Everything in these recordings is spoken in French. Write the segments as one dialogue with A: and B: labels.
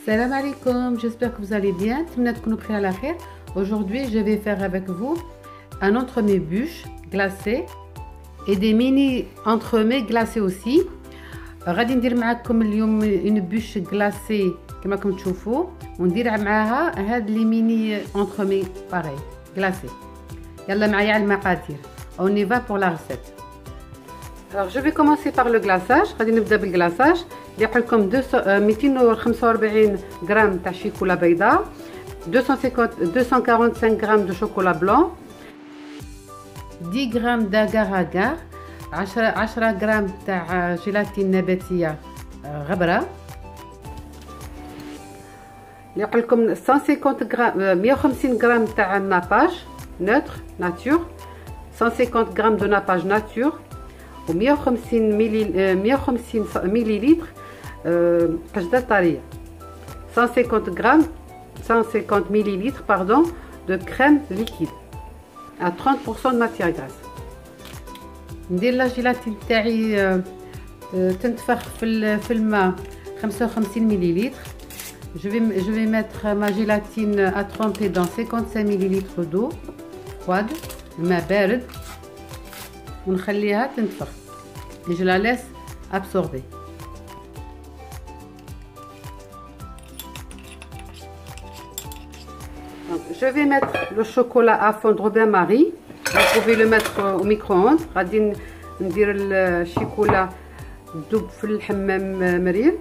A: Salam alaikum, j'espère que vous allez bien. Aujourd'hui, je vais faire avec vous un entremets bûche glacé et des mini entremets glacés aussi. غادي ندير معكم اليوم une bûche glacée كما راكم تشوفوا وندير معاها هاد لي ميني entremets pareil glacés. يلا معايا على المقادير. On y va pour la recette. Alors je vais commencer par le glaçage. غادي نبدا بالغلاçage. ندير لكم 245 غرام تاع شيكولا بيضاء، 245 غرام دو شوكولا بلون، 10 غرام داغار اغار، 10 غرام تاع جيلاتين نباتيه غبره، ندير لكم 150 غرام 150 غرام تاع ناباج نوتر ناتور، 150 غرام دو ناباج ناتور، و 150 مليلتر قشده طريه، 150 غرام 150 millilitres pardon de crème liquide à 30% de matière grasse. ندير لا جيلاتين تاعي تنتفخ في الماء 55 millilitres. Je vais mettre ma gélatine à tremper dans 55 millilitres d'eau froide ماء بارد ونخليها تنتفخ et je la laisse absorber. Je vais mettre le chocolat à fondre au bain-marie. Vous pouvez le mettre au micro-ondes. غادي ندير الشوكولا تذوب في الحمام مريم.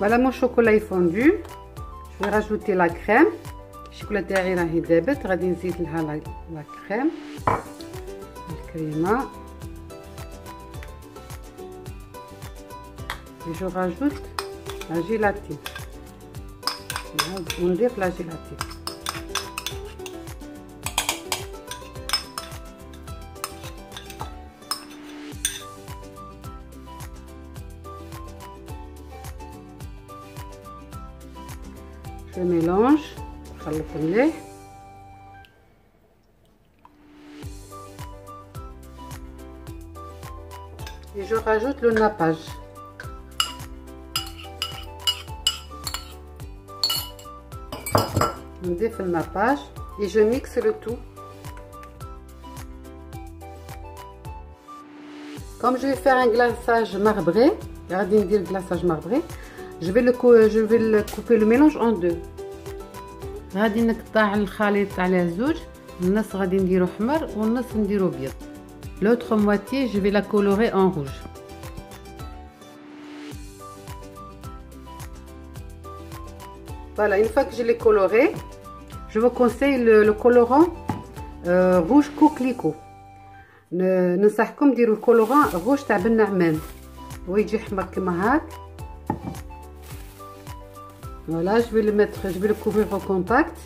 A: Voilà mon chocolat est fondu. Je vais rajouter la crème. الشوكولا تاعي راهي ذابت، غادي نزيد لها لا كريم الكريمه. Et je rajoute la gélatine. ونضيف لا جيلاتين. Je mélange, نخلط مليح. Et je rajoute le nappage. نضيف الناباج et je mixe le tout. Comme je vais faire un glaçage marbré, غادي ندير glaçage marbré, je vais le couper le mélange en deux. غادي نقطع الخليط على زوج، النص غادي نديرو احمر والنص نديرو ابيض. L'autre moitié je vais la colorer en rouge. Voilà, une fois que je l'ai coloré, je vous conseille le colorant rouge coquelicot. ننصحكم ديروا الكولوران rouge تاع بالنعمان ويجي احمر كما هاك. Voilà, je vais le couvrir au contact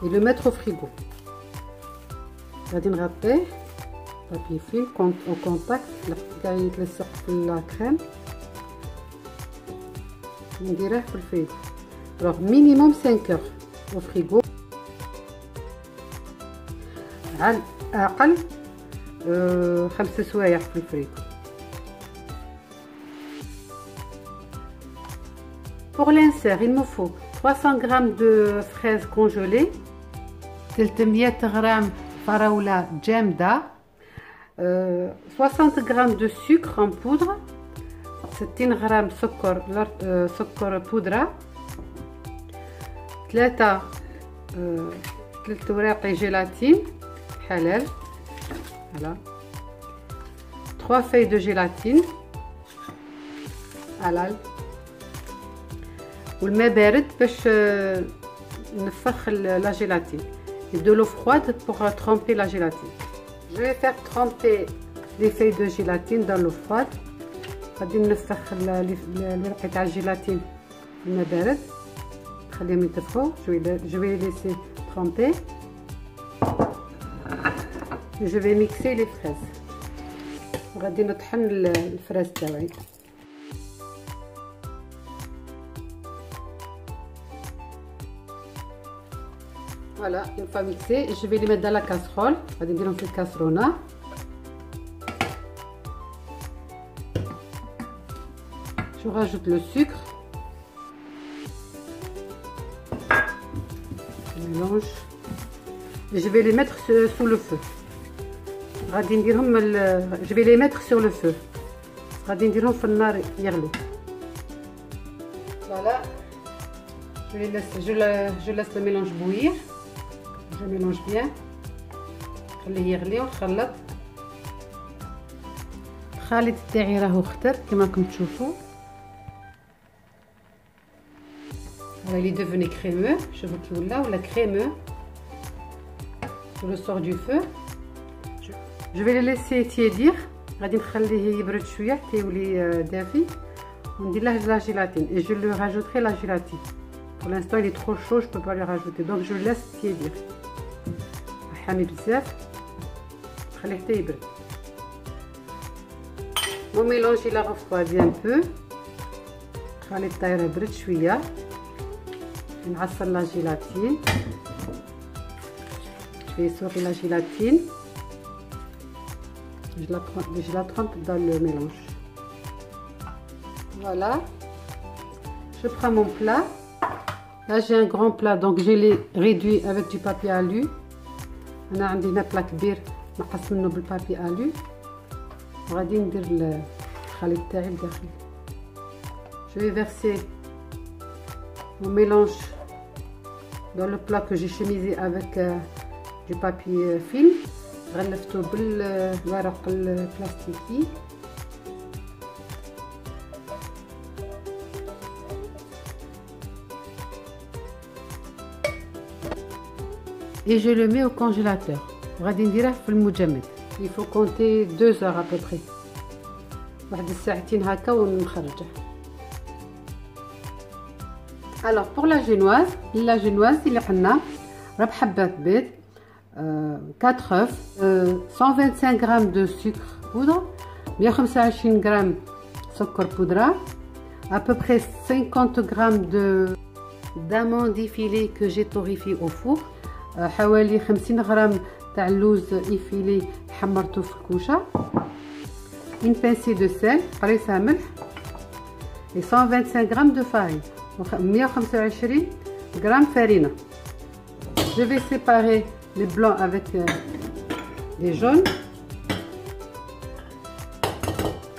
A: et le mettre au frigo. غادي نغطيه بابي فيل au contact لقى يتلصق في لا كريم. نديره في الفريغو alors minimum 5 heures au frigo. على اقل 5 سوايع في الفريغو. Pour l'insert, il me faut 300 g de fraises congelées, 300 g فراولة جامدة, 60 g de sucre en poudre, 60 غرام سكر بودرة، 3 وراقي جيلاتين حلال، voilà 3 feuilles de gélatine حلال، والماء بارد باش نفخ la gélatine et de l'eau froide pour tremper la gélatine. Je vais faire tremper les feuilles de gélatine dans l'eau froide. غادي نفخ الورقه تاع الجيلاتين الماء بارد نخليهم يتفقوا. je vais les laisser tremper. je vais mixer les fraises. غادي نطحن الفراز تاعي. Voilà, une fois mixé, je vais les mettre dans la casserole. غادي نديرهم في الكاسرونه. Je rajoute le sucre. Je mélange. Et je vais les mettre sous le feu. Je vais les mettre sur le feu. Voilà. Je laisse le mélange bouillir. Je mélange bien. خليه يغلي ونخلط. الخليط تاعي راهو خطر كما راكم تشوفوا. Il est devenu crémeux. شوفوا كي ولا crémeux. Je le sors du feu. Je vais le laisser tiédir. غادي نخليه يبرد شويه حتى يولي دافي وندير له لا جيلاتين et je lui rajouterai la gélatine. Pour l'instant il est trop chaud, je peux pas le rajouter donc je le laisse tiédir. حامي بزاف خليه حتى يبرد. Mon mélange il a refroidi un peu. الخليط تاعي راه برد شويه. نعصر لا جيلاتين. Je vais essorer la gélatine. Je la trempe dans le mélange. Voilà. Je prends mon plat. Là j'ai un grand plat donc je l'ai réduit avec du papier alu. أنا عندي هنا بلا كبير نقص منه بالبابي alu. وغادي ندير الخليط تاعي لداخل. Je vais verser mon mélange dans le plat que j'ai chemisé avec du papier film. غلفته بالورق البلاستيكي. Et je le mets au congélateur. غادي نديره في المجمد. Il faut compter 2 heures à peu près. واحد الساعتين هكا ونخرجه. Alors pour la génoise اللي حنا راه بحبات بيض. 4 œufs, 125 g de sucre poudre, 125 g sucre poudre, à peu près 50 g d'amandes effilées que j'ai torréfiées au four, حوالي 50 g تاع اللوز effilé حمرته في الكوشه, une pincée de sel قريصه ملح et 125 g de farine, 125 g farine. Je vais séparer les blancs avec les jaunes.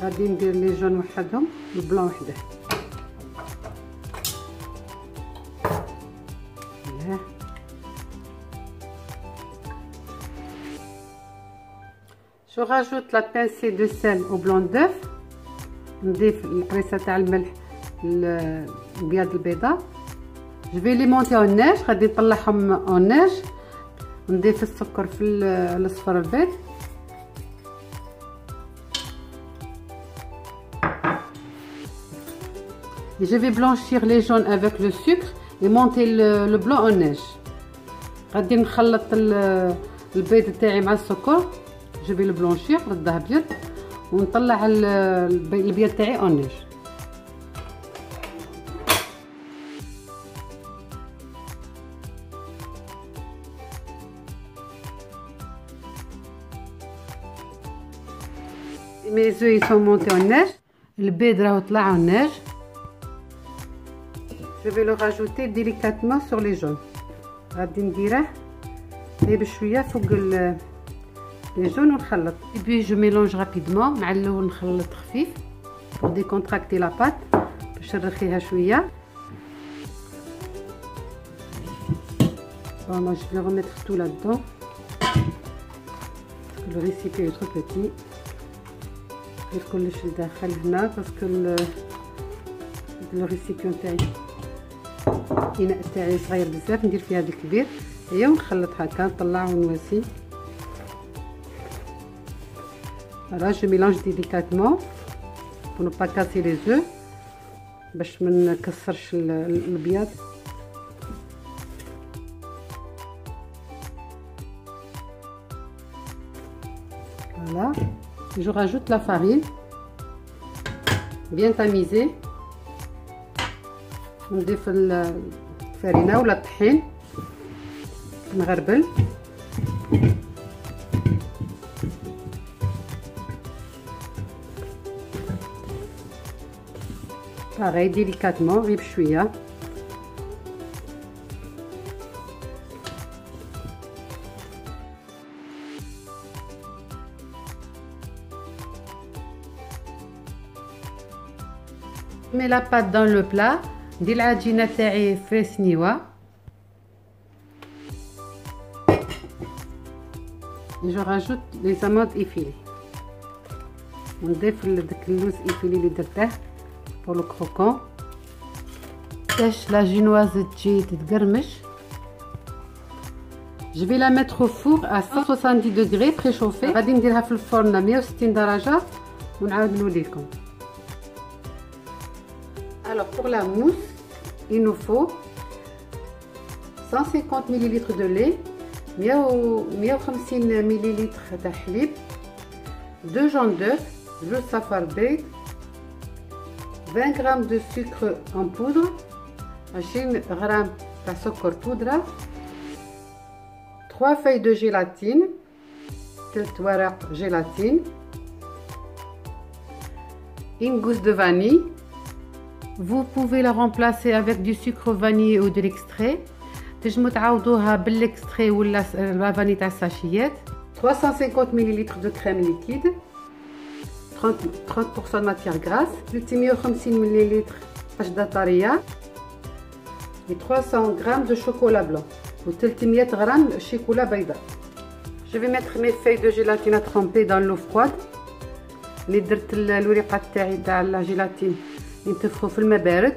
A: غادي ندير لي جون وحدهم والبلون وحده. Je rajoute la pincée de sel au blanc d'œuf. نضيف القريصه تاع الملح البياض البيضاء. Je vais les monter en neige. غادي نطلعهم en neige. نضيف السكر في الصفر البيض. Et je vais blanchir les jaunes avec le sucre et monter le blanc en neige. غادي نخلط البيض تاعي مع السكر. Je vais le blanchir رداه ابيض ونطلع البيض تاعي en neige. Mes œufs ils sont montés en neige. البيض راهو طلع en neige. Je vais le rajouter délicatement sur les jaunes. غادي نديره غير بشويه فوق les jaunes ونخلط. Et puis je mélange rapidement. مع الاول نخلط خفيف pour décontracter la pâte باش نرخيها شويه. Bon, moi je vais remettre tout là-dedans. Le récipient est trop petit. ندير كلش لداخل هنا باسكو لو ريسيبيون تاعي الاناء تاعي صغير بزاف ندير فيه هذا الكبير. هيا ونخلط هكا نطلع ونواسي. Voilà, je mélange délicatement pour ne pas casser les œufs باش ما نكسرش البياض. Voilà. Je rajoute la farine bien tamisée. نضيف الفرينة ولا الطحين نغربل. pareil délicatement غير بشويه. mets la pâte dans le plat. ندير العجينه تاعي في سنيوه. je rajoute les amandes effilées. ونضيف داك اللوز effilé اللي درته pour le croquant باش لا جينواز تجي تتقرمش. je vais la mettre au four à 170 degrés préchauffé. غادي نديرها في الفرن 160 درجه ونعاود نوليكم. Alors pour la mousse, il nous faut 150 ml de lait, 150 ml de حليب, 2 jaunes d'œufs, jus صفار بيض, 20 g de sucre en poudre, 20 g de سكر poudre, 3 feuilles de gélatine, 3 ورق gélatine, une gousse de vanille. Vous pouvez la remplacer avec du sucre vanillé ou de l'extrait. تنجموا تعوضوها بالاكستري ولا لا فاني تاع الساشيات. 350 ml de crème liquide, 30% de matière grasse, 350 ml عجدة طرية et 300 g de chocolat blanc ou 300 g chocolat بيضاء. Je vais mettre mes feuilles de gélatine à tremper dans l'eau froide. اللي درت الوريقات تاعي تاع لا جيلاتين ينتفخوا في الماء بارد.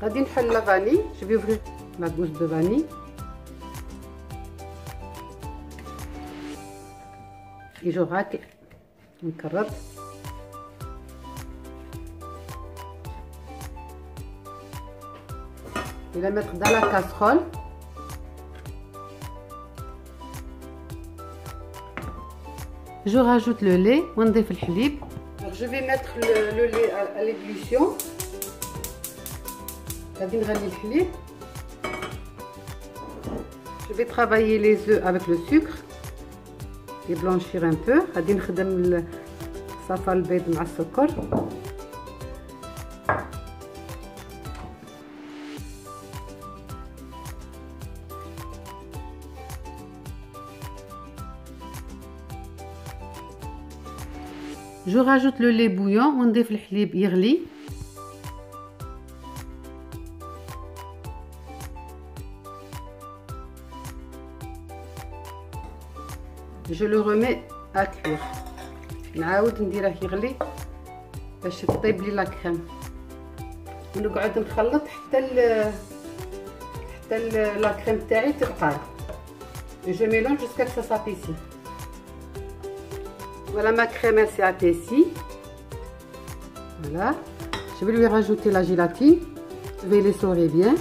A: غادي نحل لا فاني. جو في اوفري لا غوز دو فاني et je racle نكرر. et la mettre dans la casserole. je rajoute le lait ونضيف الحليب. Je vais mettre le lait à l'ébullition. Je vais travailler les œufs avec le sucre et blanchir un peu. صفا البيض مع السكر. Je rajoute le lait bouillant ونضيف الحليب يغلي. Je le remets à cuire. نعاود نديره يغلي باش تطيب لي لا كريم. ونقعد نخلط حتى لا كريم تاعي تقطع. Je mélange jusqu'à ce que ça s'épaissit. Voilà, ma crème elle s'est épaissie. Voilà. Je vais lui rajouter la gélatine. Je vais l'essorer bien.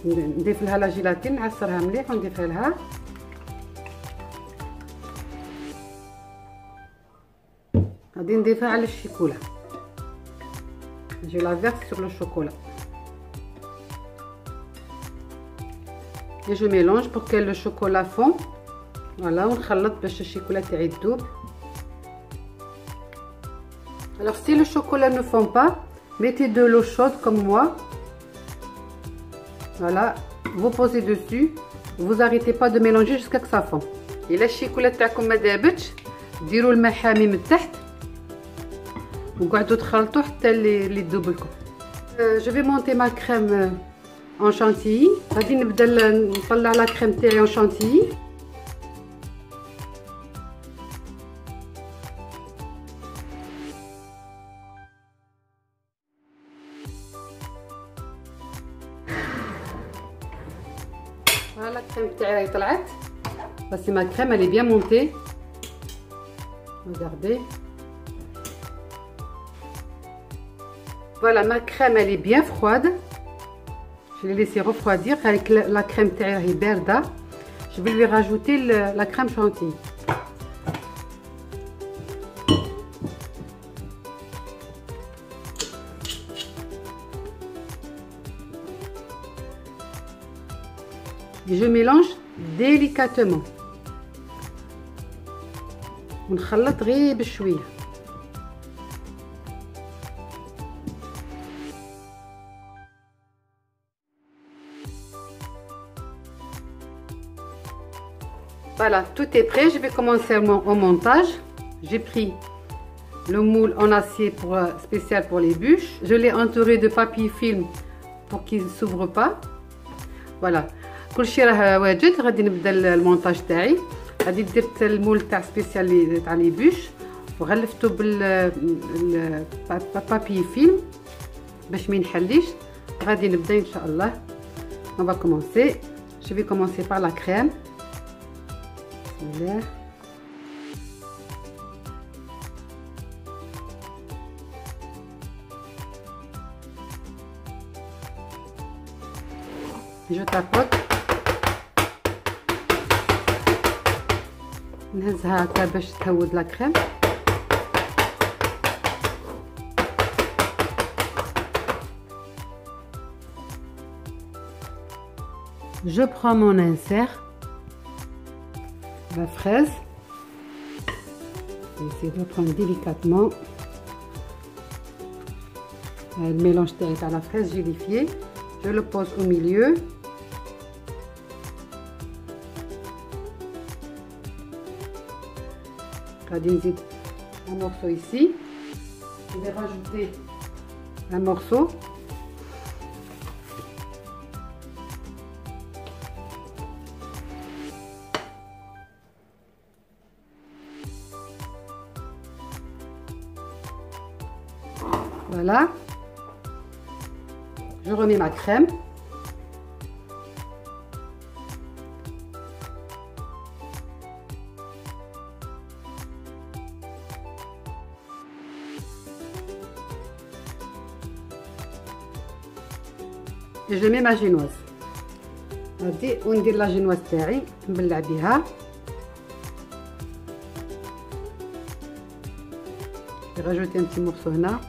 A: نضيف لها لا جيلاتين نعصرها مليح ونديرها لها. غادي نضيفها على الشيكولا. Je la verse sur le chocolat. Et je mélange pour que le chocolat fond. Voilà, ونخلط باش الشيكولا تاعي تذوب. Alors si le chocolat ne fond pas, mettez de l'eau chaude comme moi. Voilà, vous posez dessus. Vous arrêtez pas de mélanger jusqu'à que ça fond. إلا الشيكولا تاعكم ما ذابتش ديروا الماء حامي من تحت وقعدوا تخلطوا حتى اللي تذوب لكم. Je vais monter ma crème en chantilly. غادي نبدا نطلع لا كريم تاعي en chantilly. Voilà, la crème تاعي راهي طلعت. بس ما crème elle est bien montée. Regardez. Voilà, ma crème elle est bien froide. Je l'ai laissé refroidir avec la crème تاعي راهي باردة. Je vais lui rajouter la crème chantilly. Et je mélange délicatement. ونخلط غير بشويه. Voilà, tout est prêt. Je vais commencer au montage. J'ai pris le moule en acier spécial pour les bûches. Je l'ai entouré de papier film pour qu'il ne s'ouvre pas. Voilà. كلشي راه واجد. غادي نبدا المونتاج تاعي. غادي درت المول تاع سبيسيال تاع لي بوش وغلفته بالبابي فيلم باش ما ينحليش. غادي نبدا ان شاء الله. On va commencer. Je vais commencer par la crème. بسم الله. Je tapote. نهزها هكا باش تهود لا كريم. Je prends mon insert, la fraise. Je vais essayer de le prendre délicatement. Le mélange à la fraise gélifiée. Je le pose au milieu. Un morceau ici. Je vais rajouter un morceau. Voilà. Je remets ma crème. Et je mets ma génoise. غادي وندير لا جينواز تاعي نبلع بها. rajouter un petit morceau هنا.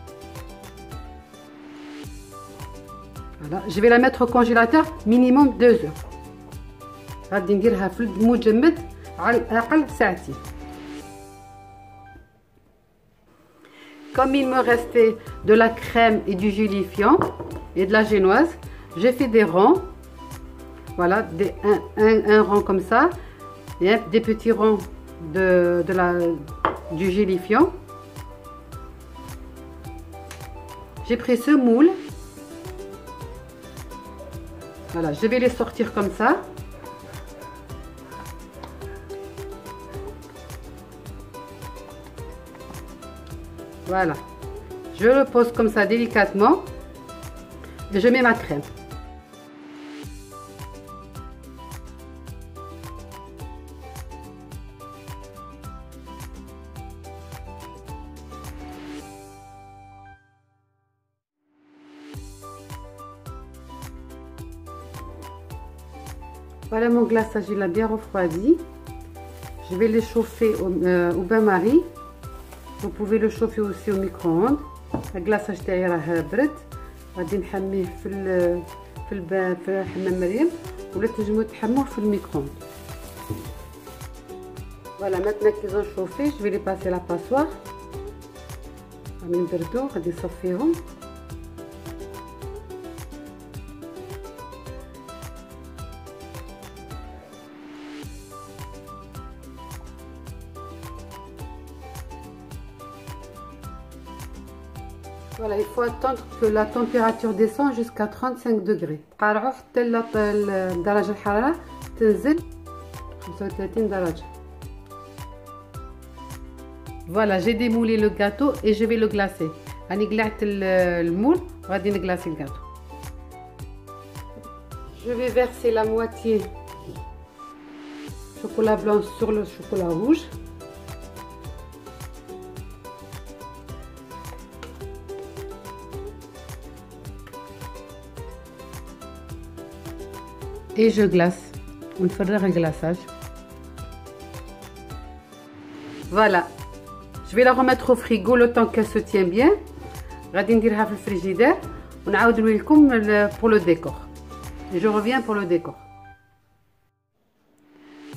A: Voilà, je vais la mettre au congélateur minimum 2 heures. غادي نديرها في المجمد على الاقل ساعتين. Comme il me restait de la crème et du gélifiant et de la génoise, j'ai fait des ronds. Voilà, un rond comme ça et des petits ronds du gélifiant. J'ai pris ce moule. Voilà, je vais les sortir comme ça. Voilà, je le pose comme ça délicatement et je mets ma crème. Voilà mon glaçage, il a bien refroidi. Je vais le chauffer au bain-marie. Vous pouvez le chauffer aussi au micro-ondes. الكلاصاج تاعي راه برد. غادي نحميه في البان في حمام مريم ولا تنجموا تحموه في الميكرووند. Voilà, maintenant qu'ils ont chauffé, je vais les passer à la passoire. غادي نبردو غادي نصفيهم. Voilà, il faut attendre que la température descende jusqu'à 35 degrés. قارعوا حتى درجة الحرارة تنزل 35 درجة. Voilà, j'ai démoulé le gâteau et je vais le glacer. راني قلعت المول وغادي نغلاسي الجاتو. Je vais verser la moitié chocolat blanc sur le chocolat rouge. Et je glace. On fera un glaçage. Voilà. Je vais la remettre au frigo le temps qu'elle se tient bien. غادي نديرها في الفريجيدير ونعاود نوريكم pour le décor. Et je reviens pour le décor.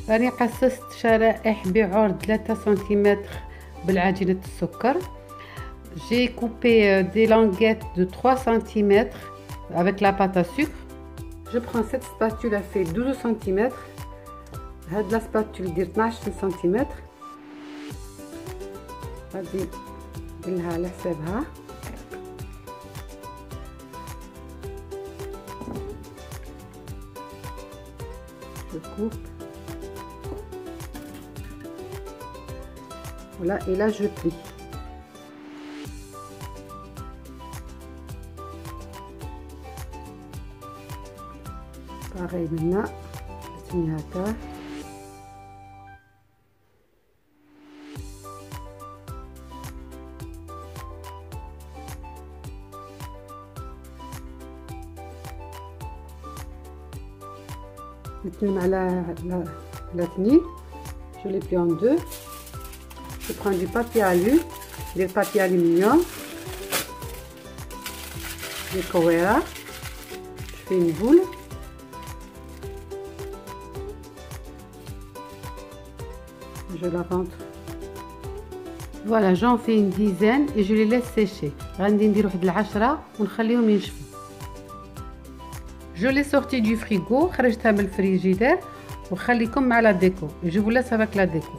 A: راني قصصت شرائح بعرض 3 سنتيمتر بالعجينة السكر. J'ai coupé des languettes de 3 cm avec la pâte à sucre. Je prends cette spatule, elle fait 12 cm. هاد la spatule دير 12 cm. غادي ندير لها على حسابها. Je coupe. Voilà, et là je plie. Pareil maintenant, je هكا. نتنم على اثنين. Je les plie en deux. Je prends du papier alu, du papier aluminium, des كويرة. Je fais une boule. Je la rentre. Voilà, j'en fais une dizaine et je les laisse sécher. غادي ندير واحد 10 ونخليهم ينشفوا. Je l'ai sorti du frigo, خرجتها من الفريجيدير وخليكم مع لا ديكو. Je vous laisse avec la déco.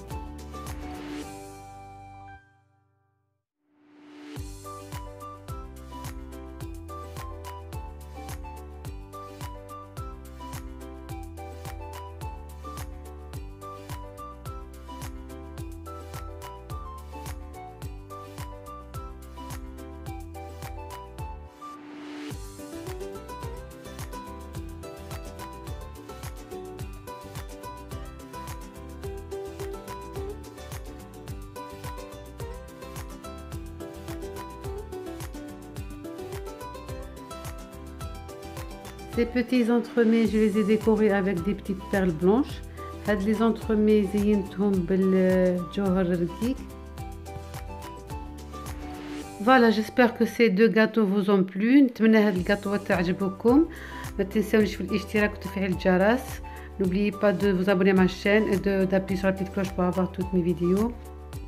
A: Ces petits entremets, je les ai décorés avec des petites perles blanches. هاد les entremets زينتهم بالجوهر الرقيق. Voilà, j'espère que ces deux gâteaux vous ont plu. نتمنى هاد الجاتوات تعجبكم. ما تنساوش في الاشتراك وتفعيل الجرس. N'oubliez pas de vous abonner à ma chaîne et d'appuyer sur la petite cloche pour avoir toutes mes vidéos.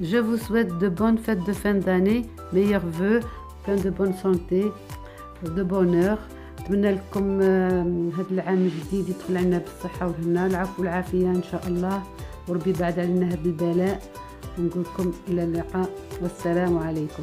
A: Je vous souhaite de bonnes fêtes de fin d'année, meilleurs vœux, plein de bonne santé, de bonheur. نتمنى لكم هذا العام الجديد يدخل علينا بالصحة والهنا، العفو والعافية إن شاء الله، وربي بعد علينا هذا البلاء. ونقول لكم إلى اللقاء والسلام عليكم.